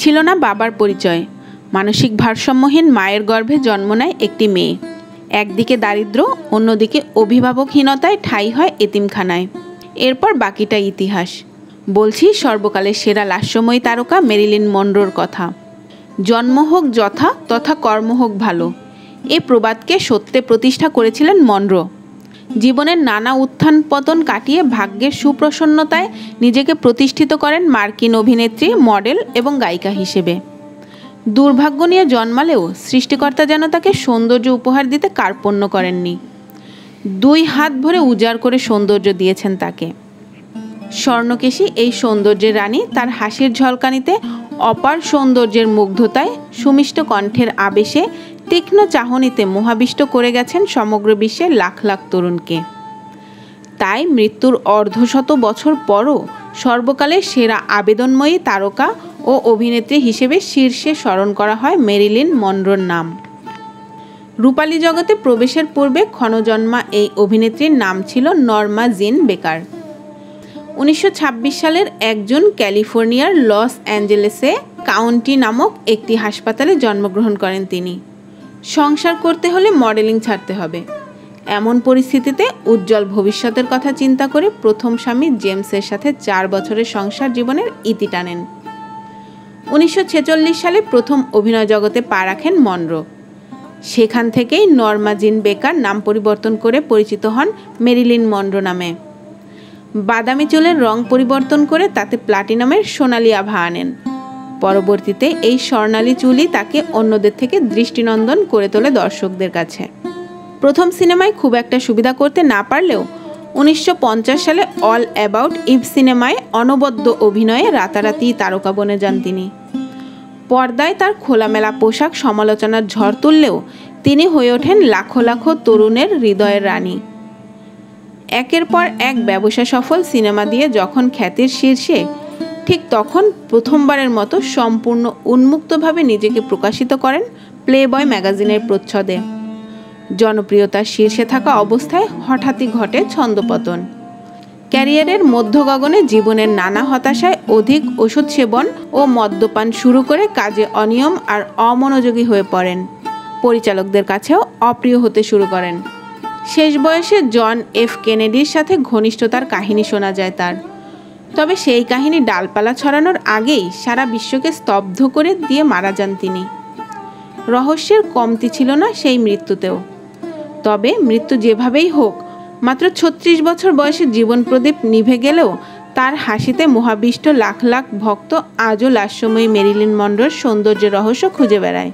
ছিল না বাবার পরিচয়। মানসিক ভারসাম্যহীন মায়ের গর্ভে জন্ম নেয় একটি মেয়ে। একদিকে দারিদ্র্য, অন্যদিকে অভিভাবকহীনতায় ঠাঁই হয় এতিমখানায়। এরপর বাকিটা ইতিহাস। বলছি সর্বকালের সেরা লাস্যময়ী তারকা মেরিলিন মনরোর কথা। জন্ম হোক যথা, তথা কর্ম হোক ভালো, এ প্রবাদকে সত্যে প্রতিষ্ঠা করেছিলেন মনরো। জীবনের নানা উত্থান পতন কাটিয়ে ভাগ্যের সুপ্রসন্নতায় নিজেকে প্রতিষ্ঠিত করেন মার্কিন অভিনেত্রী, মডেল এবং গায়িকা হিসেবে। দুর্ভাগ্য নিয়ে জন্মালেও সৃষ্টিকর্তা যেন তাকে সৌন্দর্য উপহার দিতে কার্পণ্য করেননি। 2 হাত ভরে উজাড় করে সৌন্দর্য দিয়েছেন তাকে। স্বর্ণকেশী এই সৌন্দর্যের রানী তার হাসির ঝলকানিতে, অপার সৌন্দর্যের মুগ্ধতায়, সুমিষ্ট কণ্ঠের আবেশে, তীক্ষ্ণ চাহনিতে মোহাবিষ্ট করে গেছেন সমগ্র বিশ্বের লাখ লাখ তরুণকে। তাই মৃত্যুর অর্ধশত বছর পরও সর্বকালের সেরা আবেদনময়ী তারকা ও অভিনেত্রী হিসেবে শীর্ষে স্মরণ করা হয় মেরিলিন মনরোর নাম। রূপালী জগতে প্রবেশের পূর্বে ক্ষণজন্মা এই অভিনেত্রীর নাম ছিল নর্মা জিন বেকার। 1926 সালের 1 জুন ক্যালিফোর্নিয়ার লস অ্যাঞ্জেলেসে কাউন্টি নামক একটি হাসপাতালে জন্মগ্রহণ করেন তিনি। সংসার করতে হলে মডেলিং ছাড়তে হবে, এমন পরিস্থিতিতে উজ্জ্বল ভবিষ্যতের কথা চিন্তা করে প্রথম স্বামী জেমসের সাথে 4 বছরের সংসার জীবনের ইতি টানেন। 1946 সালে প্রথম অভিনয় জগতে পা রাখেন মনরো। সেখান থেকেই নর্মা জিন বেকার নাম পরিবর্তন করে পরিচিত হন মেরিলিন মনরো নামে। বাদামি চুলের রং পরিবর্তন করে তাতে প্লাটিনামের সোনালি আভা আনেন। পরবর্তীতে এই স্বর্ণালী চুলই তাকে অন্যদের থেকে দৃষ্টিনন্দন করে তোলে দর্শকদের কাছে। প্রথম সিনেমায় খুব একটা সুবিধা করতে না পারলেও 1950 সালে অল অ্যাবাউট ইভ সিনেমায় অনবদ্য অভিনয়ে রাতারাতি তারকা বনে যান তিনি। পর্দায় তার খোলামেলা পোশাক সমালোচনার ঝড় তুললেও তিনি হয়ে ওঠেন লাখো লাখো তরুণের হৃদয়ের রানী। একের পর এক ব্যবসা সফল সিনেমা দিয়ে যখন খ্যাতির শীর্ষে, ঠিক তখন প্রথমবারের মতো সম্পূর্ণ উন্মুক্তভাবে নিজেকে প্রকাশিত করেন প্লেবয় ম্যাগাজিনের প্রচ্ছদে। জনপ্রিয়তার শীর্ষে থাকা অবস্থায় হঠাৎই ঘটে ছন্দপতন। ক্যারিয়ারের মধ্যগগনে জীবনের নানা হতাশায় অধিক ওষুধ সেবন ও মদ্যপান শুরু করে কাজে অনিয়ম আর অমনোযোগী হয়ে পড়েন। পরিচালকদের কাছেও অপ্রিয় হতে শুরু করেন। শেষ বয়সে জন এফ কেনেডির সাথে ঘনিষ্ঠতার কাহিনী শোনা যায় তার। তবে সেই কাহিনী ডালপালা ছড়ানোর আগেই সারা বিশ্বকে স্তব্ধ করে দিয়ে মারা যান তিনি। রহস্যের কমতি ছিল না সেই মৃত্যুতেও। তবে মৃত্যু যেভাবেই হোক, মাত্র 36 বছর বয়সে জীবন প্রদীপ নিভে গেলেও তার হাসিতে মোহাবিষ্ট লাখ লাখ ভক্ত আজও লাস্যময়ী মেরিলিন মনরোর সৌন্দর্যের রহস্য খুঁজে বেড়ায়।